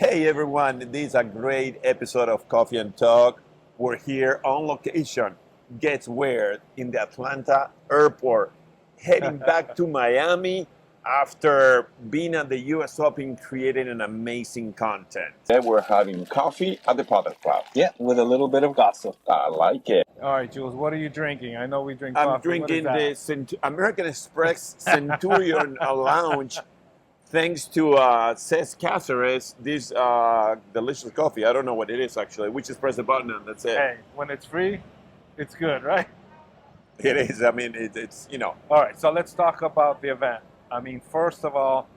Hey everyone, this is a great episode of Coffee and Talk. We're here on location. Guess where? In the Atlanta airport. Heading back to Miami after being at the US Open, creating an amazing content. Today we're having coffee at the Padel Club. Yeah, with a little bit of gossip. I like it. All right, Jules, what are you drinking? I know we drink I'm coffee. drinking the American Express Centurion Lounge. Thanks to Cesc this delicious coffee. I don't know what it is actually. We just press the button and that's it. Hey, when it's free, it's good, right? It is. I mean, it's you know. All right, so let's talk about the event. I mean, first of all,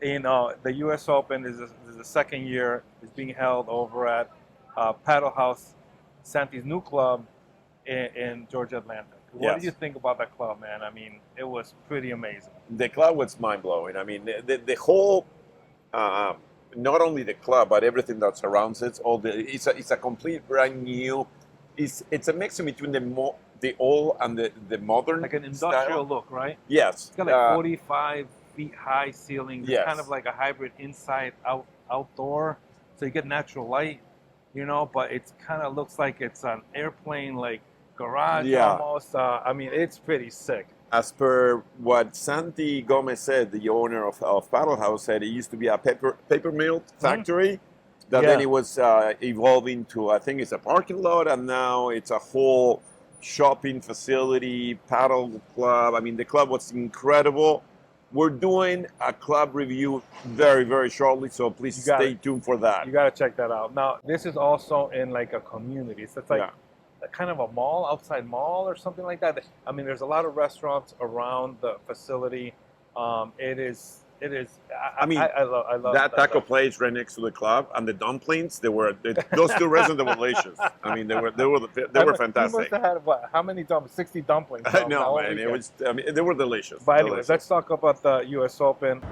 the US Open is the second year. It's being held over at Padel Haus, Santi's new club in Georgia, Atlanta. What do you think about that club, man? I mean, it was pretty amazing. The club was mind-blowing. I mean, the whole, not only the club, but everything that surrounds it. It's a complete brand new. It's a mix between the old and the modern, like an industrial style look, right? Yes. It's got like 45 feet high ceilings. Yes. It's kind of like a hybrid inside outdoor, so you get natural light, but it kind of looks like it's an airplane like garage almost. I mean, it's pretty sick. As per what Santi Gomez said, the owner of Padel Haus, said it used to be a paper mill factory. That then it was evolving to, I think it's a parking lot, and now it's a whole shopping facility, paddle club. I mean, the club was incredible. We're doing a club review very, very shortly, so please stay tuned for that. You got to check that out. Now, this is also in like a community. So it's like kind of a mall, outside mall or something like that. I mean, there's a lot of restaurants around the facility. It is. I love that taco place right next to the club, and the dumplings. Those two restaurants were delicious. I mean, they were fantastic. You must have had what? How many dumplings? 60 dumplings. No, man. It was. I mean, they were delicious. But anyways, let's talk about the US Open.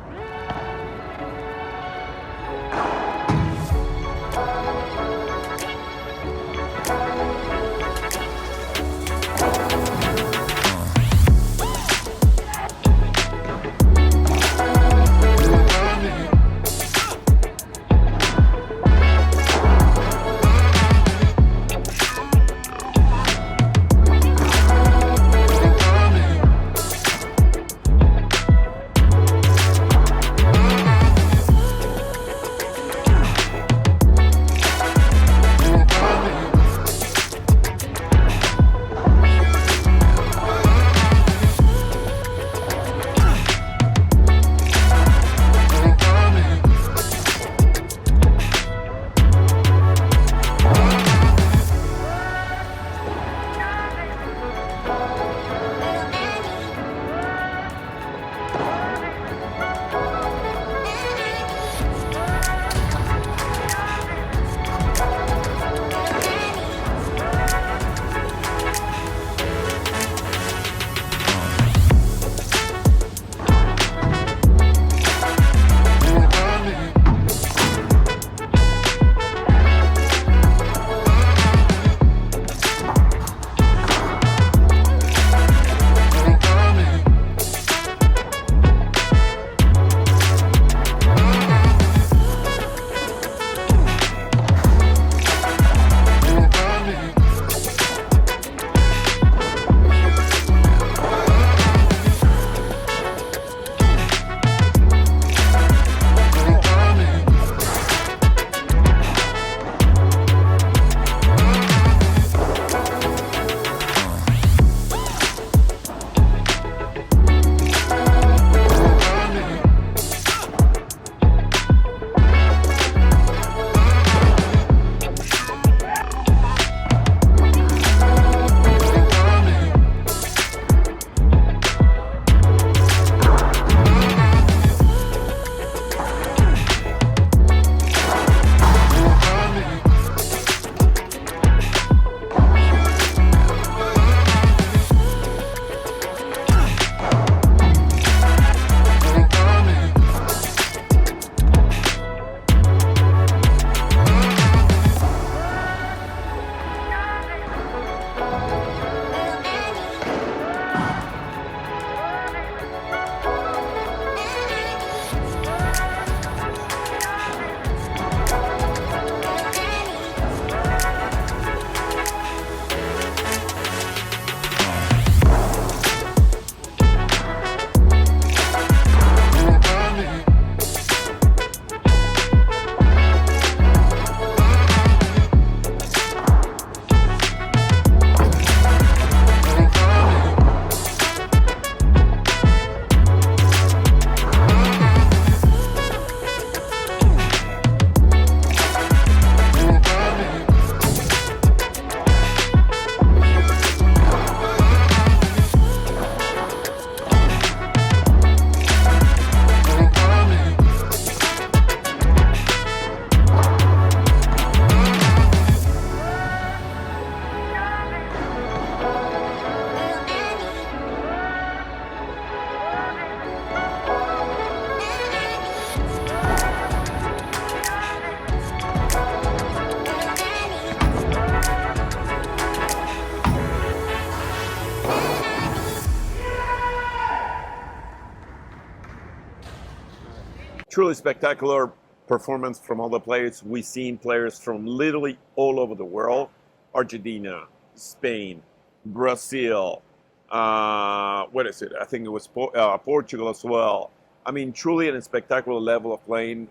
truly spectacular performance from all the players. We've seen players from literally all over the world: Argentina, Spain, Brazil. What is it? I think it was Portugal as well. I mean, truly a spectacular level of playing.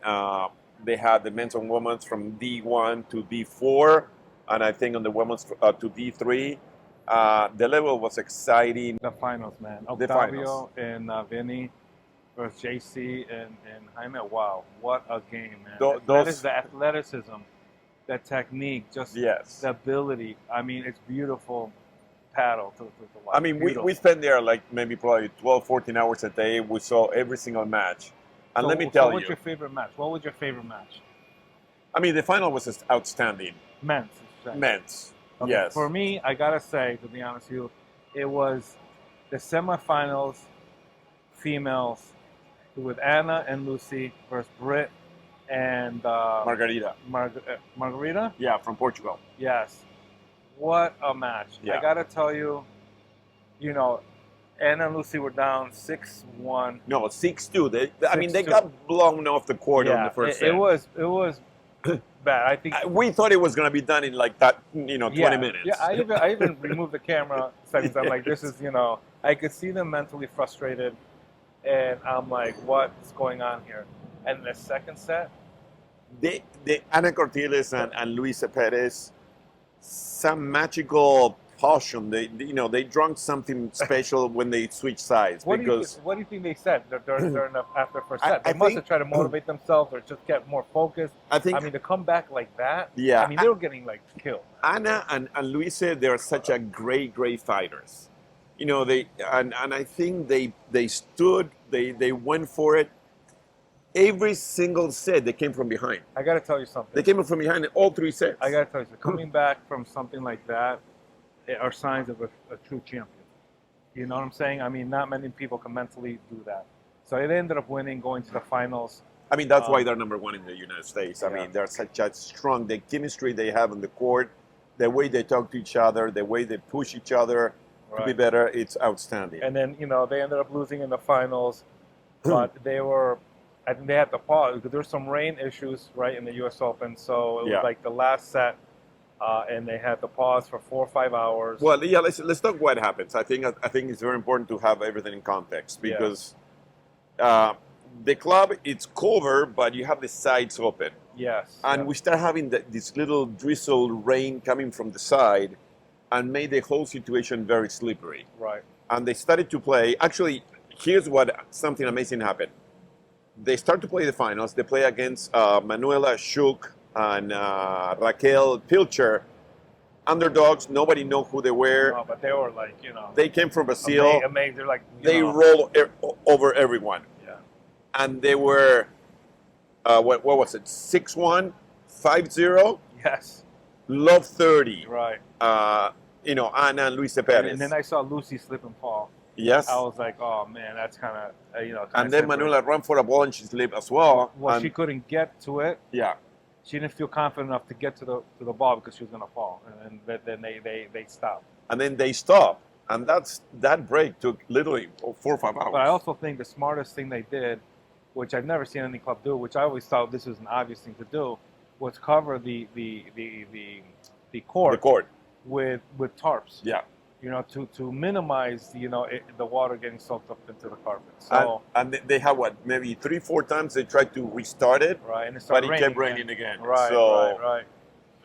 They had the men's and women's from D1 to D4, and I think on the women's to D3. The level was exciting. The finals, man. The Octavio finals. and Vinny versus JC and Jaime. Wow, what a game, man. Those- That is the athleticism, the technique, just Yes. the ability. I mean, it's beautiful paddle to watch. I mean, we spent there like maybe probably 12, 14 hours a day. We saw every single match. And So- let me so tell what's you, your favorite match? What was your favorite match? I mean, the final was just outstanding. Men's. right? Men's. Okay, Yes. For me, I gotta say, to be honest with you, it was the semifinals, females, with Anna and Lucy versus Britt and Margarita. Margarita. Yeah, from Portugal. Yes, what a match! Yeah. I gotta tell you, you know, Anna and Lucy were down 6-1. No, 6-2. I mean, they 6-2. got blown off the court on the first set. it was bad. I think We thought it was going to be done in like that, 20 minutes. Yeah, I even removed the camera settings. I'm like, this is, I could see them mentally frustrated, and I'm like, what's going on here? And the second set, the Ana Cortiles and Luisa Perez, some magical potion. They drank something special when they switched sides. what do because you think they said during after first I- set? They I must think- have tried to motivate themselves or just get more focused. I think I mean, to come back like that, Yeah, I mean, they were getting like killed. Ana and Luisa, they're such a great fighters. And I think they stood, they went for it. Every single set, they came from behind. I got to tell you something. They came from behind in all 3 sets. I got to tell you, coming back from something like that are signs of a true champion. You know what I'm saying? I mean, not many people can mentally do that. So they ended up winning, going to the finals. I mean, that's why they're number 1 in the United States. I Yeah. mean, they're such a strong, the chemistry they have on the court, the way they talk to each other, the way they push each other to be Right. better, it's outstanding. And then, they ended up losing in the finals, but I think they had to pause because there were some rain issues, right, in the US Open. So it was Yeah. like the last set, and they had to pause for 4 or 5 hours. Well, yeah, let's talk what happens. I think it's very important to have everything in context because the club, it's covered, but you have the sides open. Yes. And we start having this little drizzle rain coming from the side and made the whole situation very slippery. Right. And they started to play. Actually, here's what something amazing happened. They start to play the finals. They play against Manuela Schuch and Raquel Pilcher. Underdogs, nobody knew who they were. No, but they were like, They came from Brazil. amazing. They're like, They rolled over everyone. Yeah. And they were, what was it, 6-1, 5-0, Yes. love 30. Right. Anna and Luisa Perez. And then I saw Lucy slip and fall. Yes. I was like, oh man, that's kind of, And then Manuela ran for the ball and she slipped as well. Well, And- she couldn't get to it. yeah. She didn't feel confident enough to get to the ball because she was gonna fall, and then they stopped. And then they stopped. And that break took literally 4 or 5 hours. But I also think the smartest thing they did, which I've never seen any club do, which I always thought this was an obvious thing to do, was cover the court, the court. with tarps. Yeah. To minimize the water getting soaked up into the carpet. So And they had maybe 3-4 times they tried to restart it, right, and it but started it kept raining raining again. Right, So, right.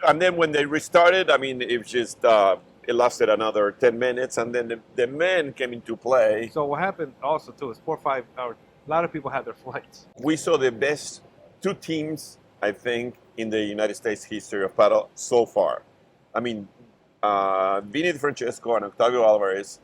And then when they restarted, I mean, it was just it lasted another 10 minutes, and then the men came into play. So what happened also too is 4 or 5 hours. A lot of people had their flights. We saw the best 2 teams, I think, in the United States history of paddle so far. I mean, Vinny Francesco and Octavio Alvarez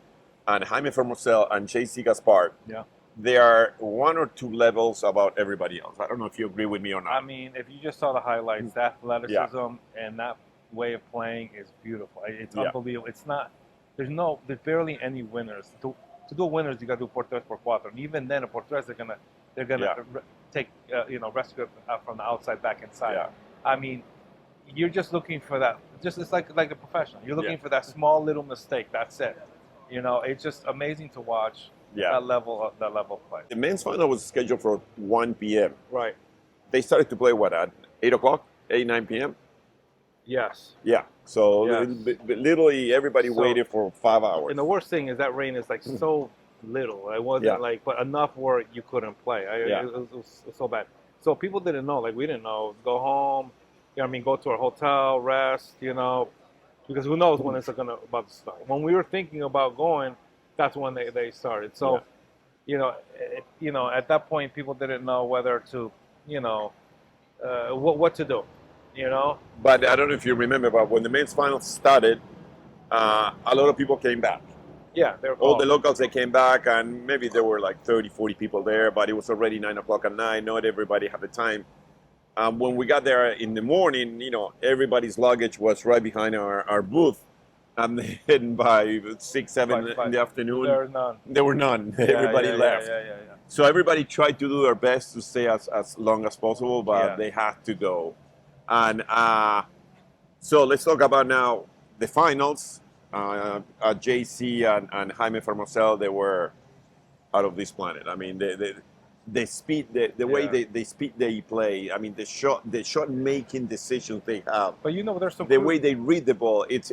and Jaime Fermosel and JC Gaspar. Yeah. They are 1 or 2 levels above everybody else. I don't know if you agree with me or not. I mean, if you just saw the highlights, the athleticism and that way of playing is beautiful. It's unbelievable. It's not. There's barely any winners. To do winners, you got to do por tres por cuatro, and even then, a por tres, they're gonna take rescue from the outside back inside. Yeah. I mean, you're just looking for that. It's like a professional. You're looking for that small little mistake. That's it. It's just amazing to watch. Yeah. that level of play. The men's final was scheduled for 1 p.m. Right. They started to play what at 8 o'clock, 9 p.m. Yes. Yeah. So Yes. literally everybody So- waited for 5 hours. And the worst thing is that rain is like so little. It wasn't Yeah. like, but enough where you couldn't play. Yeah. It was so bad. So people didn't know. Like we didn't know. Go home. You know what I mean? Go to our hotel, rest. You know, because who knows when it's about to start. When we were thinking about going, that's when they started. So, at that point, people didn't know whether to, what to do. You know. But I don't know if you remember, but when the men's final started, a lot of people came back. Yeah, they're All the locals, they came back, and maybe there were like 30, 40 people there, but it was already 9 o'clock at night. Not everybody had the time. When we got there in the morning, everybody's luggage was right behind our booth. And then by 6, 7 in the afternoon, There are none. there were none. Yeah, Everybody yeah, left. Yeah. So everybody tried to do their best to stay as long as possible, but Yeah. they had to go. And so let's talk about now the finals. JC and Jaime Fermosel, they were out of this planet. I mean, the speed, the way they play. I mean, the shot making decisions they have. But there's some. The way they read the ball, it's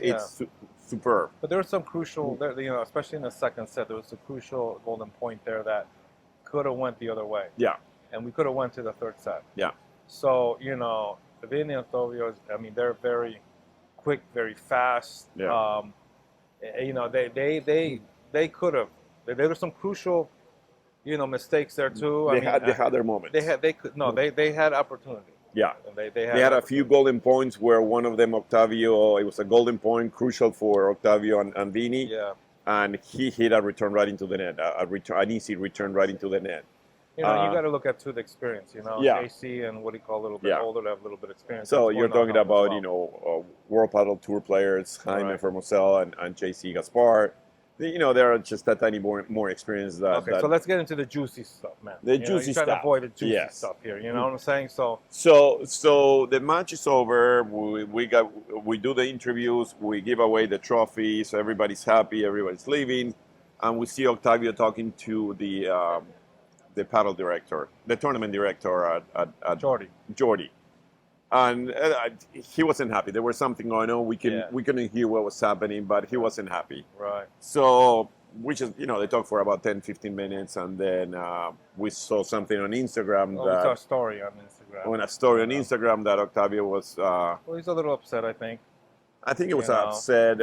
superb. But there was some crucial, especially in the second set, there was a crucial golden point there that could have went the other way. Yeah. And we could have went to the third set. Yeah. So Vinny and Octavio, I mean, they're very quick, very fast. Yeah. They could have. There were some crucial, mistakes there too. They had their moments. They had opportunity. Yeah. They had a few golden points where one of them, Octavio, it was a golden point, crucial for Octavio and Vinny. Yeah. And he hit a return right into the net, an easy return right into the net. You got to look at the experience. Yeah. JC and what do you call a little bit older, they have a little bit of experience. So That's you're going talking on about, as well. World Padel Tour players, Jaime Right. Fermosel and JC Gaspar. They're just that tiny more experienced. Okay, so let's get into the juicy stuff, man. The juicy you try to stuff. avoid the juicy Yes. stuff here. You know what I'm saying? So So the match is over. We do the interviews. We give away the trophies. Everybody's happy. Everybody's leaving, and we see Octavio talking to the paddle director, the tournament director at Jordi. And he wasn't happy. There was something going on. We couldn't hear what was happening, but he wasn't happy. right. So we just, they talked for about 10, 15 minutes, and then we saw something on Instagram We saw a story on Instagram. on a story on Instagram that Octavio was. Well, he's a little upset, I think. I think it was upset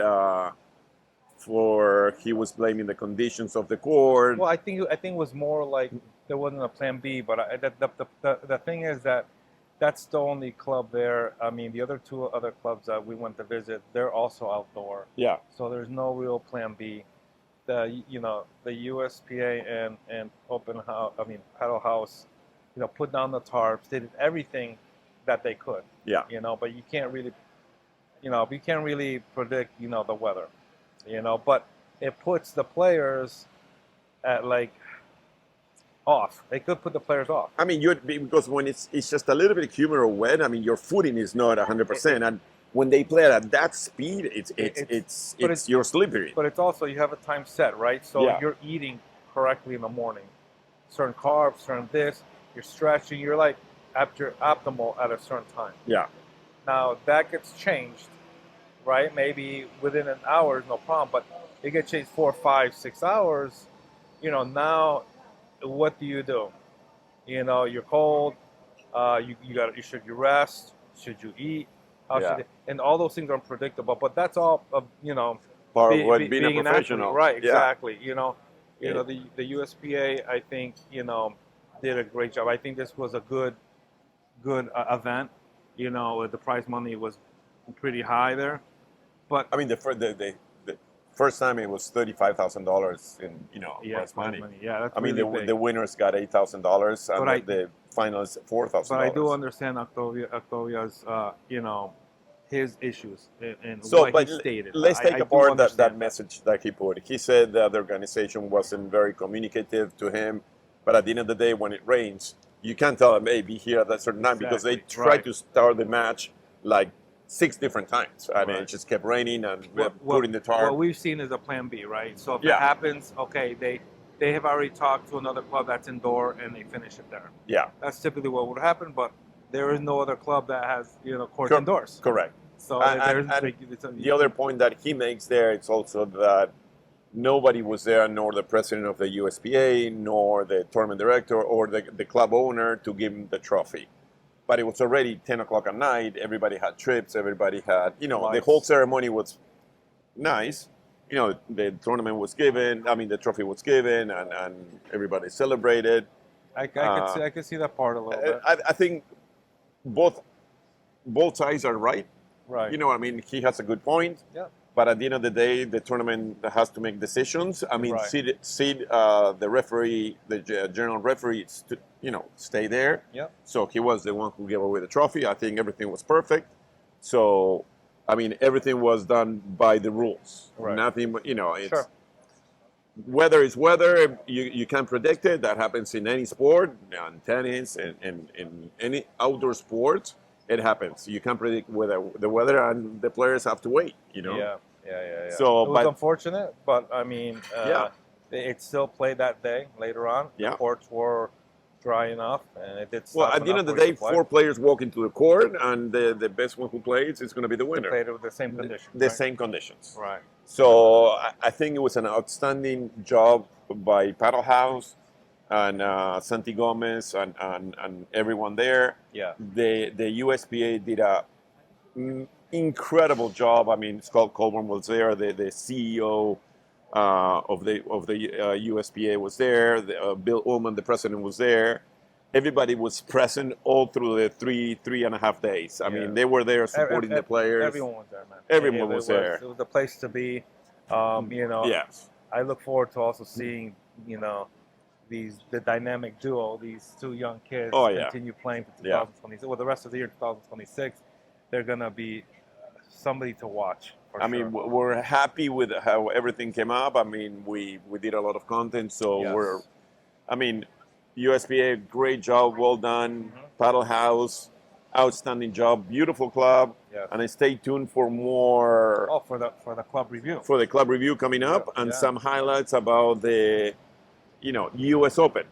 for he was blaming the conditions of the court. Well, I think it was more like there wasn't a plan B. But the thing is that that's the only club there. I mean, the other two other clubs that we went to visit, they're also outdoor. Yeah. So there's no real plan B. The USPA and Padel Haus, put down the tarps. They did everything that they could. Yeah. But you can't really, predict, the weather. But it puts the players at off. They could put the players off. I mean, because when it's just a little bit humid or wet, I mean, your footing is not 100%, and when they play at that speed, it's you're slippery. But it's also you have a time set, right? So Yeah. you're eating correctly in the morning, certain carbs, certain this. You're stretching. You're after optimal at a certain time. Yeah. Now that gets changed, right? Maybe within an hour is no problem, but it gets changed 4, 5, 6 hours. Now. What do? You're cold. Should you rest? Should you eat? And all those things are unpredictable. But that's all Part of what being a an professional. athlete, right? Yeah. Exactly. The USPA, I think, did a great job. I think this was a good event. The prize money was pretty high there. But I mean, the first time it was $35,000 in prize money. Yeah, that's I mean, really big. the winners got $8,000, and the finals $4,000. But I do understand Octavia's, his issues and So, what but he stated. let's take I do apart that understand message that he put. He said that the organization wasn't very communicative to him, but at the end of the day, when it rains, you can't tell them, hey, be here at that certain time, because they Exactly, tried right. to start the match 6 different times, and Right. it just kept raining and What- putting the tarp. What we've seen is a plan B, right? So if Yeah. it happens, okay, they they have already talked to another club that's indoor and they finish it there. Yeah, That's typically what would happen, but there is no other club that has courts Cor- indoors. correct. So And the other point that he makes there is also that nobody was there, nor the president of the USPA, nor the tournament director, or the club owner to give him the trophy. But it was already 10 o'clock at night. Everybody had trips. Everybody had, the Lights. whole ceremony was nice. The tournament was given. I mean, the trophy was given, and everybody celebrated. I could see that part a little bit. I think both sides are right. Right. I mean, he has a good point. Yeah. But at the end of the day, the tournament has to make decisions. I mean, Right. seed the referee, the general referee, stay there. Yeah. So he was the one who gave away the trophy. I think everything was perfect. So, I mean, everything was done by the rules. Right. Nothing, it's Sure. weather is weather. You can't predict it. That happens in any sport, in tennis, and in any outdoor sport. It happens. You can't predict the weather, and the players have to wait. Yeah. So, it was but unfortunate, but I mean, it still played that day later on. Yeah. The courts were dry enough, and it did. well, stop at the end of enough the for you day, to play. 4 players walk into the court, and the best one who plays is going to be the winner. Played it with the same conditions. The right? same conditions. Right. So I think it was an outstanding job by Padel Haus and Santi Gomez and everyone there. Yeah. The USPA did a incredible job. I mean, Scott Colburn was there. The CEO of the USPA was there. Bill Ullman, the president, was there. Everybody was present all through the three and a half days. I mean, they were there supporting the players. Everyone was there, man. Everyone was there. It was the place to be. Yes. I look forward to also seeing, the dynamic duo, these 2 young kids continue playing for 2026. Well, the rest of the year, 2026, they're gonna be somebody to watch. I mean, we're happy with how everything came up. I mean, we did a lot of content, so Yes. USPA, great job, well done. Padel Haus, outstanding job, beautiful club. Yes. And stay tuned for more for the club review. for the club review coming up and some highlights about the US Open.